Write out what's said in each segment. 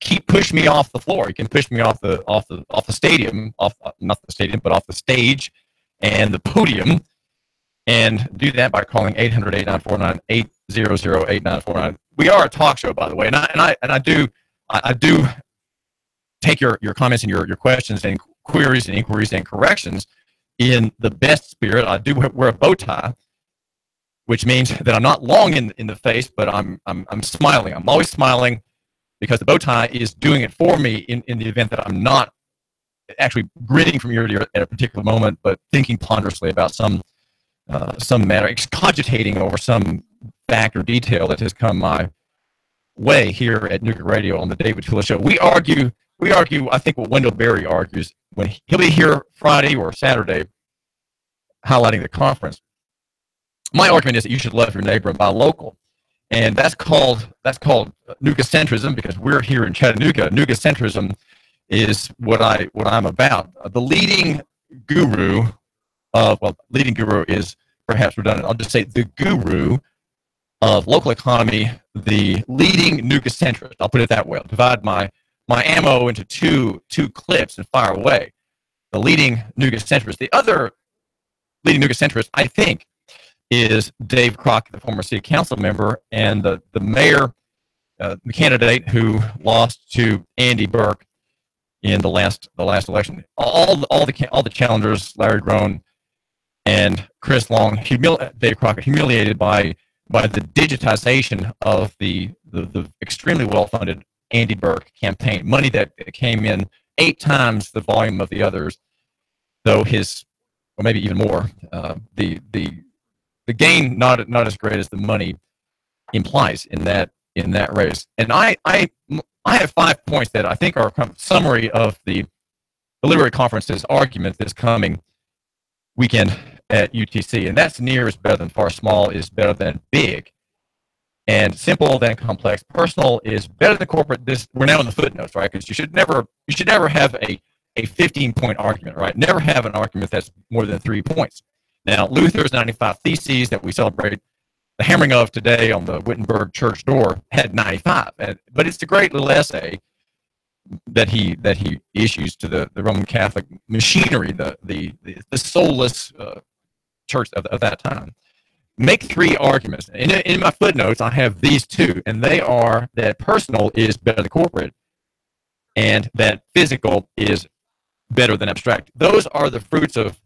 keep pushing me off the floor. He can push me off the stadium, not the stadium, but off the stage and the podium, and do that by calling 800-8949, 800-8949. We are a talk show, by the way, and I do take your comments and your questions and queries and inquiries and corrections in the best spirit. I do wear a bow tie, which means that I'm not long in the face, but I'm smiling. I'm always smiling because the bow tie is doing it for me in the event that I'm not actually grinning from ear to ear at a particular moment, but thinking ponderously about some matter, cogitating over some fact or detail that has come my way here at Nooga Radio on the David Tulis Show. We argue, I think, what Wendell Berry argues when he'll be here Friday or Saturday highlighting the conference. My argument is that you should love your neighbor and buy local. And that's called Noogacentrism, because we're here in Chattanooga. Noogacentrism is what I'm about. The leading guru leading guru is perhaps redundant. I'll just say the guru of local economy, the leading Noogacentrist. I'll put it that way. I'll divide my ammo into two clips and fire away. The leading Noogacentrist. The other leading Noogacentrist, I think, is Dave Crockett, the former city council member, and the mayor, the candidate who lost to Andy Burke in the last election. All the challengers, Larry Groen and Chris Long, Dave Crockett, humiliated by the digitization of the extremely well-funded Andy Burke campaign, money that came in 8 times the volume of the others, though or maybe even more, the gain not as great as the money implies in that race. And I have 5 points that I think are a summary of the Literary Conference's argument this coming weekend at UTC, and that's near is better than far, small is better than big, and simple than complex. Personal is better than corporate. We're now in the footnotes, right? Because you should never have a 15-point argument, right? Never have an argument that's more than 3 points. Now, Luther's 95 Theses that we celebrate the hammering of today on the Wittenberg church door had 95, but it's a great little essay that he issues to the Roman Catholic machinery, the soulless church of that time. Make 3 arguments. In my footnotes, I have these 2, and they are that personal is better than corporate, and that physical is better than abstract. Those are the fruits of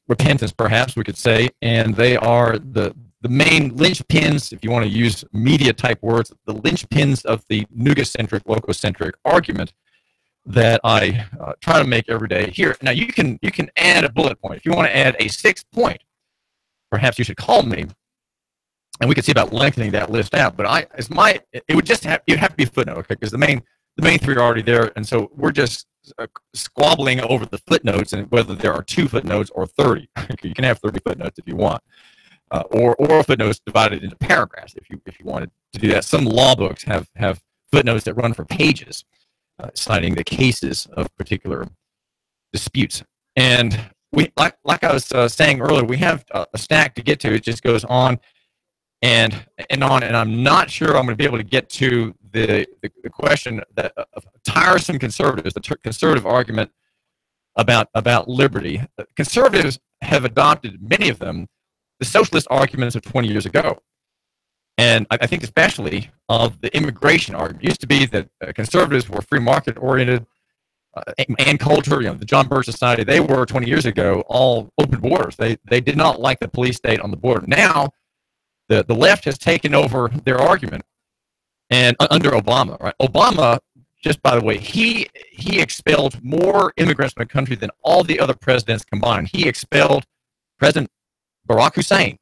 repentance, perhaps we could say, and they are the main linchpins, if you want to use media-type words, the linchpins of the Noogacentric, lococentric argument that I try to make every day here. Now, you can add a bullet point. If you want to add a 6th point, perhaps you should call me, and we could see about lengthening that list out. But it would just have to be a footnote, okay? Because the main 3 are already there, and so we're just squabbling over the footnotes and whether there are 2 footnotes or 30. You can have 30 footnotes if you want, or footnotes divided into paragraphs if you wanted to do that. Some law books have footnotes that run for pages, citing the cases of particular disputes. And we, like I was saying earlier, we have a stack to get to. It just goes on and on, and I'm not sure I'm going to be able to get to the question that of tiresome conservatives, the conservative argument about liberty. Conservatives have adopted, many of them, the socialist arguments of 20 years ago. And I think especially of the immigration argument. It used to be that conservatives were free market oriented and culture, the John Birch Society, they were 20 years ago all open borders. They did not like the police state on the border. Now, the left has taken over their argument. And under Obama, right? Obama, just by the way, he expelled more immigrants from the country than all the other presidents combined. He expelled President Barack Hussein.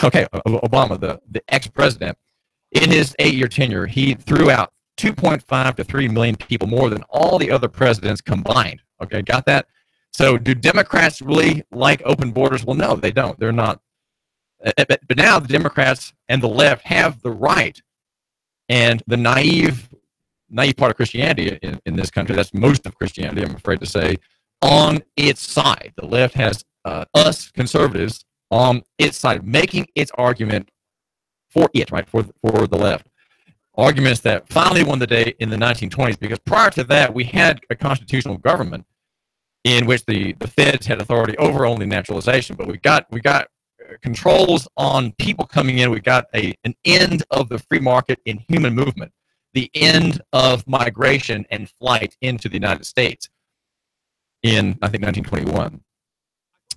Okay, Obama, the ex-president, in his 8-year tenure, he threw out 2.5 to 3 million people more than all the other presidents combined. Okay, got that? So do Democrats really like open borders? Well, no, they don't. They're not. But now the Democrats and the left have the right and the naive part of Christianity in this country, that's most of Christianity, I'm afraid to say, on its side. The left has us conservatives on its side, making its argument for it, right, for the left. arguments that finally won the day in the 1920s, because prior to that, we had a constitutional government in which the feds had authority over only naturalization, but we got controls on people coming in. We got an end of the free market in human movement, the end of migration and flight into the United States in, I think, 1921.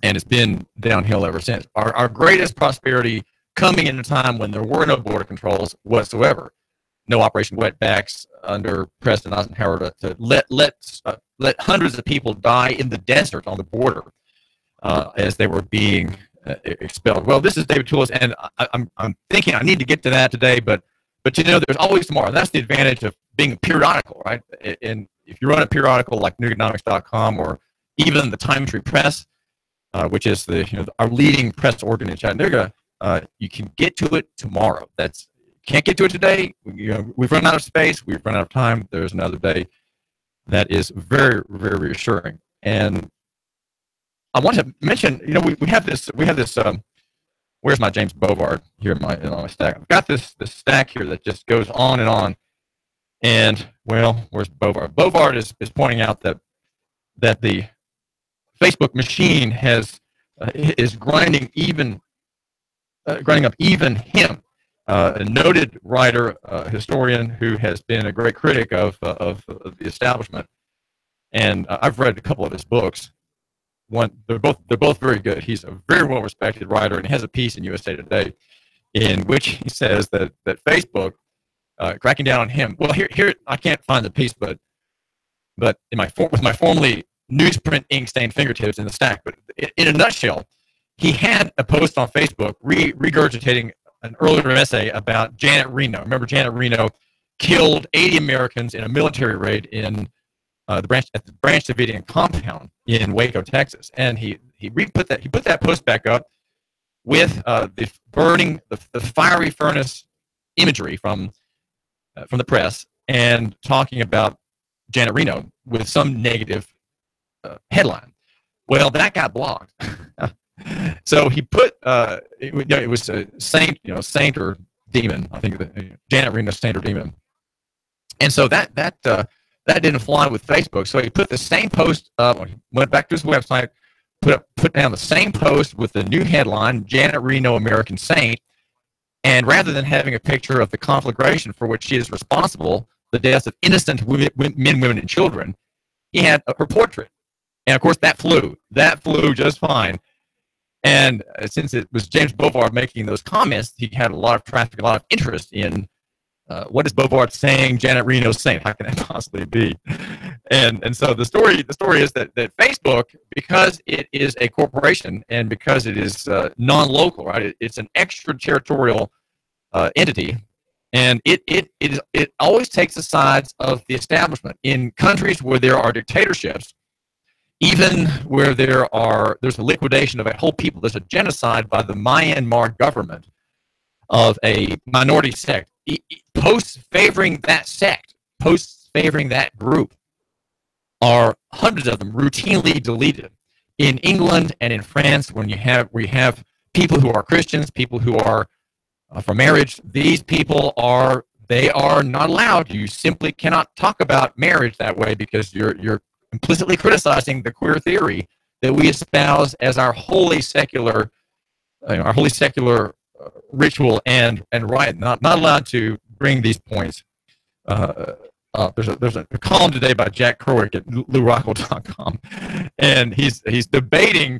And it's been downhill ever since. Our greatest prosperity coming in a time when there were no border controls whatsoever, no Operation Wetbacks under President Eisenhower to let hundreds of people die in the desert on the border as they were being expelled. Well, this is David Tulis, and I'm thinking I need to get to that today, but there's always tomorrow. That's the advantage of being a periodical, right? And if you run a periodical like Nooganomics.com or even the Time Tree Press, which is our leading press organ in Chattanooga, you can get to it tomorrow. Can't get to it today. We've run out of space. We've run out of time. There's another day. That is very, very reassuring. And I want to mention, we have this. Where's my James Bovard here in my stack? I've got this stack here that just goes on and on. And where's Bovard? Bovard is pointing out that the Facebook machine is grinding up even him, a noted writer, historian who has been a great critic of the establishment. And I've read a couple of his books. They're both very good. He's a very well respected writer, and he has a piece in USA Today in which he says that Facebook cracking down on him. Well, here I can't find the piece, but with my formerly newsprint ink stained fingertips in the stack. But in a nutshell, he had a post on Facebook regurgitating an earlier essay about Janet Reno. Remember, Janet Reno killed 80 Americans in a military raid in at the Branch Davidian compound in Waco, Texas, and he put that post back up with the burning, the fiery furnace imagery from the press, and talking about Janet Reno with some negative headline. Well, that got blocked. So he put it was a saint, saint or demon. I think Janet Reno, saint or demon, and so that didn't fly with Facebook. So he put the same post up, went back to his website, put down the same post with the new headline, Janet Reno, American Saint. And rather than having a picture of the conflagration for which she is responsible, the deaths of innocent men, women, and children, he had her portrait. And of course, that flew just fine. And since it was James Bovard making those comments, he had a lot of traffic, a lot of interest in what is Bovard saying, Janet Reno saying? How can that possibly be? And so the story is that Facebook, because it is a corporation and because it is non-local, right? It's an extraterritorial entity, and it always takes the sides of the establishment. In countries where there are dictatorships, even where there's a liquidation of a whole people, there's a genocide by the Myanmar government of a minority sect. Posts favoring that sect, posts favoring that group, are hundreds of them routinely deleted. In England and in France, we have people who are Christians, people who are for marriage, these people are not allowed. You simply cannot talk about marriage that way because you're implicitly criticizing the queer theory that we espouse as our wholly secular ritual and right. Not allowed to bring these points. There's a column today by Jack Kerwick at LouRockwell.com, and he's debating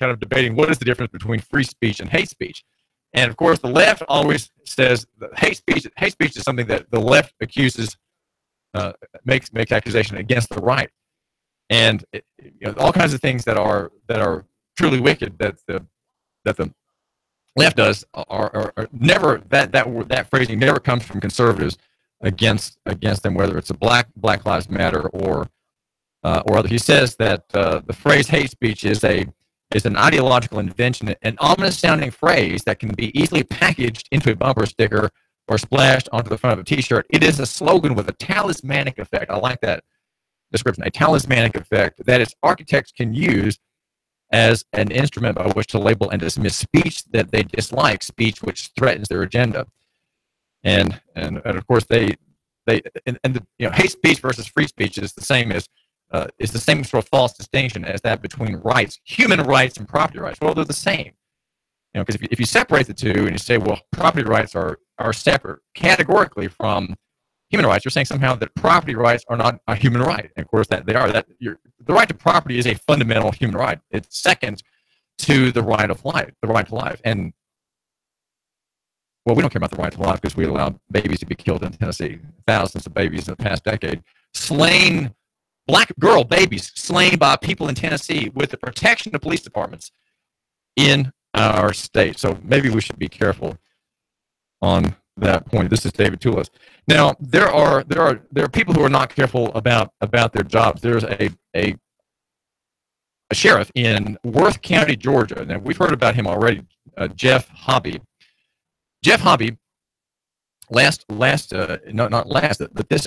what is the difference between free speech and hate speech. And of course, the left always says that hate speech is something that the left accuses, makes accusation against the right, and all kinds of things that are truly wicked that the left does are never, that phrasing never comes from conservatives against them, whether it's a Black Lives Matter or other. He says that the phrase hate speech is an ideological invention, an ominous sounding phrase that can be easily packaged into a bumper sticker or splashed onto the front of a t-shirt. It is a slogan with a talismanic effect. I like that description, a talismanic effect that its architects can use as an instrument by which to label and dismiss speech that they dislike, speech which threatens their agenda. And of course, they hate speech versus free speech is the same sort of false distinction as that between rights, human rights and property rights. Well, they're the same. Because if you separate the two and you say, well, property rights are separate categorically from human rights, you're saying somehow that property rights are not a human right. And of course, that they are. The right to property is a fundamental human right. It's second to the right of life, the right to life. And well, we don't care about the right to life because we allowed babies to be killed in Tennessee. Thousands of babies in the past decade slain, black girl babies slain by people in Tennessee with the protection of police departments in our state. So maybe we should be careful on that point. This is David Tulis. Now, there are people who are not careful about their jobs. There's a sheriff in Worth County, Georgia. Now, we've heard about him already, Jeff Hobby. Jeff Hobby, this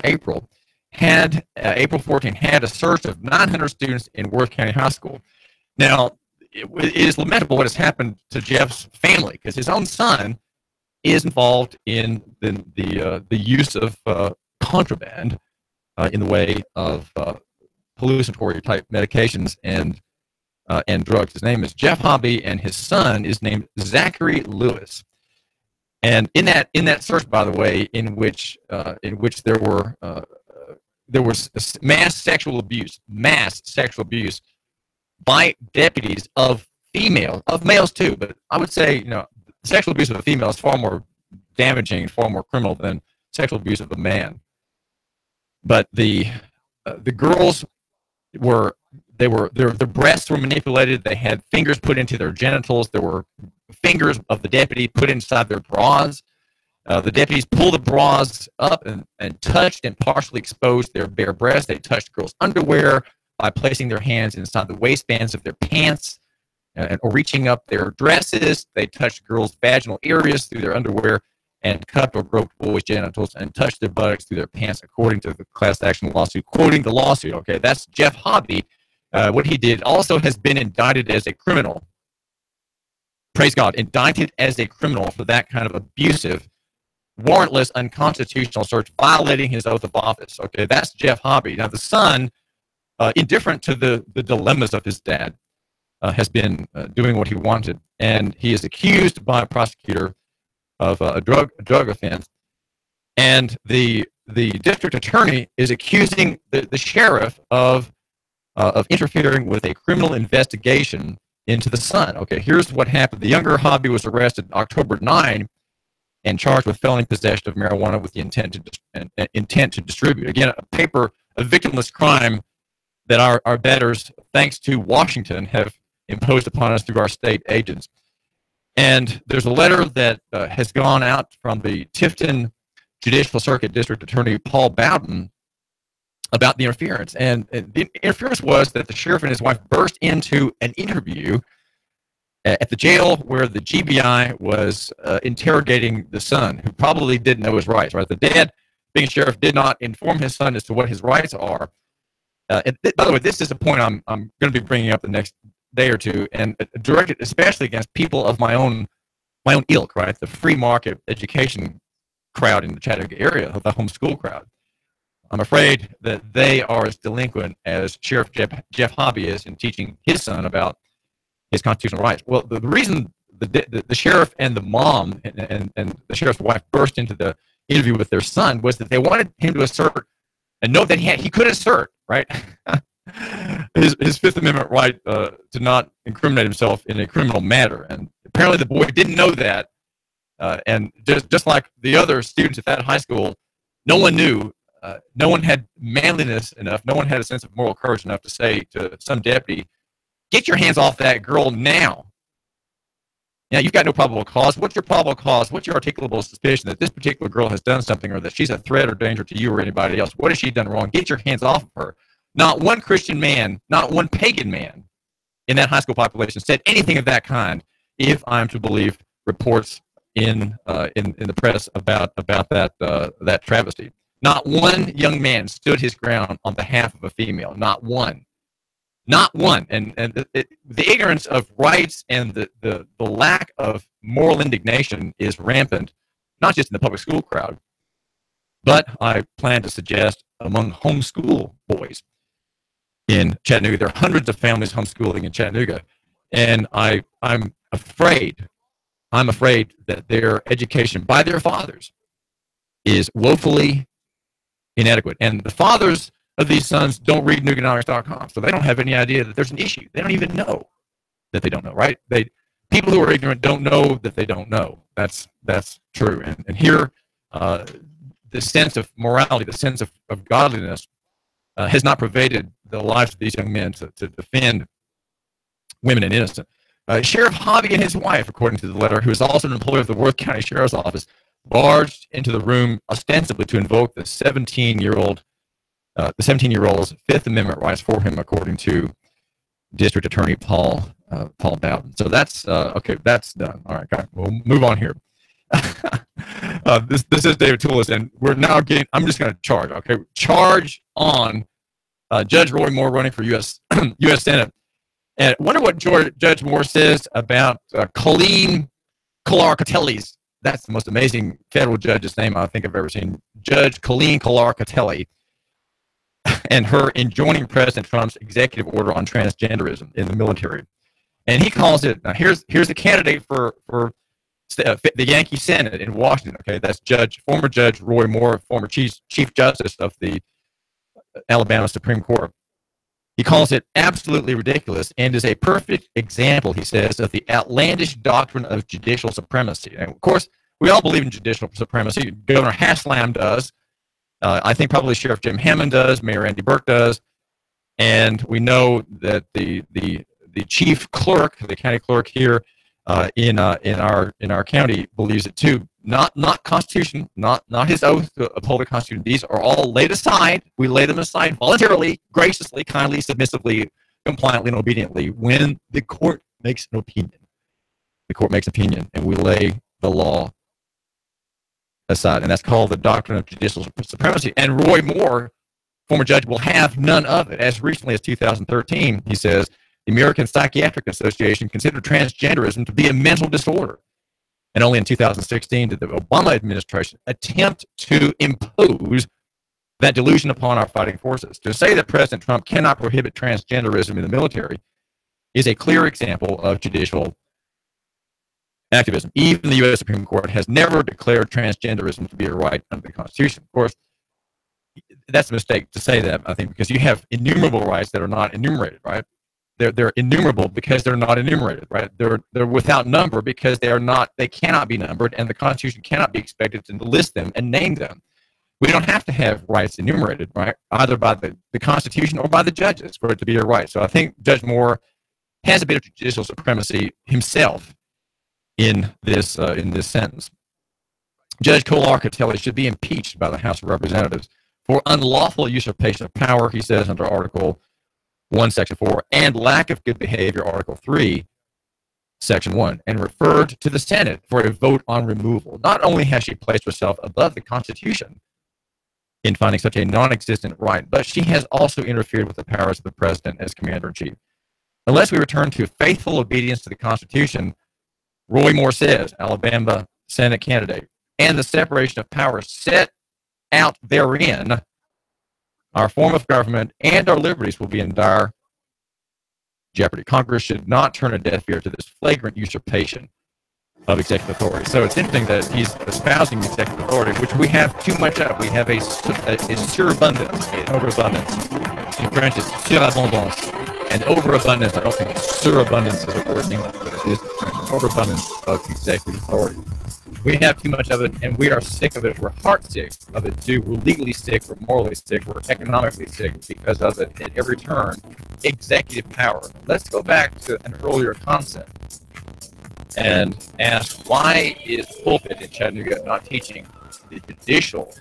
April, April 14, had a search of 900 students in Worth County High School. Now, it is lamentable what has happened to Jeff's family because his own son is involved in the use of contraband in the way of hallucinatory type medications and drugs. His name is Jeff Hobby, and his son is named Zachary Lewis. And in that search, by the way, in which there was mass sexual abuse by deputies of males too, but I would say sexual abuse of a female is far more damaging, far more criminal than sexual abuse of a man. But the girls their breasts were manipulated. They had fingers put into their genitals. There were fingers of the deputy put inside their bras. The deputies pulled the bras up and touched and partially exposed their bare breasts. They touched girls' underwear by placing their hands inside the waistbands of their pants or reaching up their dresses. They touched girls' vaginal areas through their underwear and cupped or groped boys' genitals and touched their buttocks through their pants, according to the class action lawsuit. Quoting the lawsuit, okay, that's Jeff Hobby. What he did also has been indicted as a criminal. Praise God, indicted as a criminal for that kind of abusive, warrantless, unconstitutional search, violating his oath of office. Okay, that's Jeff Hobby. Now, the son, indifferent to the dilemmas of his dad, has been doing what he wanted, and he is accused by a prosecutor of a drug offense, and the district attorney is accusing the sheriff of interfering with a criminal investigation into the son. Okay, here's what happened. The younger Hobby was arrested October 9 and charged with felony possession of marijuana with the intent to distribute. Again, a victimless crime that our betters, thanks to Washington, have imposed upon us through our state agents. And there's a letter that has gone out from the Tifton Judicial Circuit District Attorney Paul Bowden about the interference. And the interference was that the sheriff and his wife burst into an interview at the jail where the GBI was interrogating the son, who probably didn't know his rights. Right, the dad, being a sheriff, did not inform his son as to what his rights are. By the way, this is a point I'm going to be bringing up the next day or two, and directed especially against people of my own ilk, right? The free market education crowd in the Chattanooga area, the homeschool crowd. I'm afraid that they are as delinquent as Sheriff Jeff Hobby is in teaching his son about his constitutional rights. Well, the reason the sheriff and the mom and the sheriff's wife burst into the interview with their son was that they wanted him to assert and know that he could assert, right, his Fifth Amendment right to not incriminate himself in a criminal matter. And apparently the boy didn't know that. And just like the other students at that high school, no one knew. No one had manliness enough. No one had a sense of moral courage enough to say to some deputy, "Get your hands off that girl now." Now, you've got no probable cause. What's your probable cause? What's your articulable suspicion that this particular girl has done something or that she's a threat or danger to you or anybody else? What has she done wrong? Get your hands off of her. Not one Christian man, not one pagan man in that high school population said anything of that kind, if I'm to believe reports in the press about that travesty. Not one young man stood his ground on behalf of a female. Not one. Not one. And the ignorance of rights and the lack of moral indignation is rampant, not just in the public school crowd, But I plan to suggest among homeschool boys in Chattanooga, there are hundreds of families homeschooling in Chattanooga, and I'm afraid that their education by their fathers is woefully inadequate. And the fathers of these sons don't read Nooganomics.com, so they don't have any idea that there's an issue. They don't even know that they don't know, right? People who are ignorant don't know that they don't know. That's true. And here, the sense of morality, the sense of godliness has not pervaded the lives of these young men to defend women and innocent. Sheriff Hobby and his wife, according to the letter, who is also an employee of the Worth County Sheriff's Office, barged into the room ostensibly to invoke the 17-year-old's Fifth Amendment rights for him, according to District Attorney Paul Bowden. So that's okay. That's done. All right, we'll move on here. This is David Tulis, and we're now getting. I'm just going to charge. Okay, charge on Judge Roy Moore running for U.S. Senate. And I wonder what Judge Moore says about Colin Cowherd. That's the most amazing federal judge's name I think I've ever seen. Judge Colin Cowherd, and her enjoining President Trump's executive order on transgenderism in the military. And he calls it, now here's the candidate for the Yankee Senate in Washington. Okay, that's former Judge Roy Moore, former Chief Justice of the Alabama Supreme Court. He calls it absolutely ridiculous and is a perfect example, he says, of the outlandish doctrine of judicial supremacy. And of course, we all believe in judicial supremacy. Governor Haslam does. I think probably Sheriff Jim Hammond does. Mayor Andy Burke does. And we know that the chief clerk, the county clerk here in our county, believes it too. Not Constitution, not his oath to uphold the Constitution. These are all laid aside. We lay them aside voluntarily, graciously, kindly, submissively, compliantly, and obediently when the court makes an opinion. The court makes opinion, and we lay the law aside, and that's called the doctrine of judicial supremacy. And Roy Moore, former judge, will have none of it. As recently as 2013, he says, the American Psychiatric Association considered transgenderism to be a mental disorder. And only in 2016 did the Obama administration attempt to impose that delusion upon our fighting forces. To say that President Trump cannot prohibit transgenderism in the military is a clear example of judicial activism. Even the U.S. Supreme Court has never declared transgenderism to be a right under the Constitution. Of course, that's a mistake to say that, I think, because you have innumerable rights that are not enumerated, right? They're innumerable because they're not enumerated, right? They're without number because they cannot be numbered, and the Constitution cannot be expected to list them and name them. We don't have to have rights enumerated, right? Either by the Constitution or by the judges for it to be a right. So I think Judge Moore has a bit of judicial supremacy himself in this sentence. Judge Cowherd should be impeached by the House of Representatives for unlawful usurpation of power, he says, under Article 1, Section 4, and lack of good behavior, Article 3, Section 1, and referred to the Senate for a vote on removal. Not only has she placed herself above the Constitution in finding such a non-existent right, but she has also interfered with the powers of the President as Commander-in-Chief. Unless we return to faithful obedience to the Constitution, Roy Moore says, Alabama Senate candidate, and the separation of powers set out therein, our form of government and our liberties will be in dire jeopardy. Congress should not turn a deaf ear to this flagrant usurpation of executive authority. So it's interesting that he's espousing executive authority, which we have too much of. We have a surabundance, an overabundance. In French, it's surabondance. And overabundance, I don't think surabundance is a word in English, but it is overabundance of executive authority. We have too much of it, and we are sick of it. We're heart sick of it, too. We're legally sick. We're morally sick. We're economically sick because of it at every turn. Executive power. Let's go back to an earlier concept and ask, why is pulpit in Chattanooga not teaching the judicial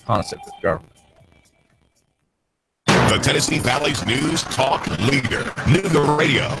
concept of government? The Tennessee Valley's news talk leader, Nooga Radio,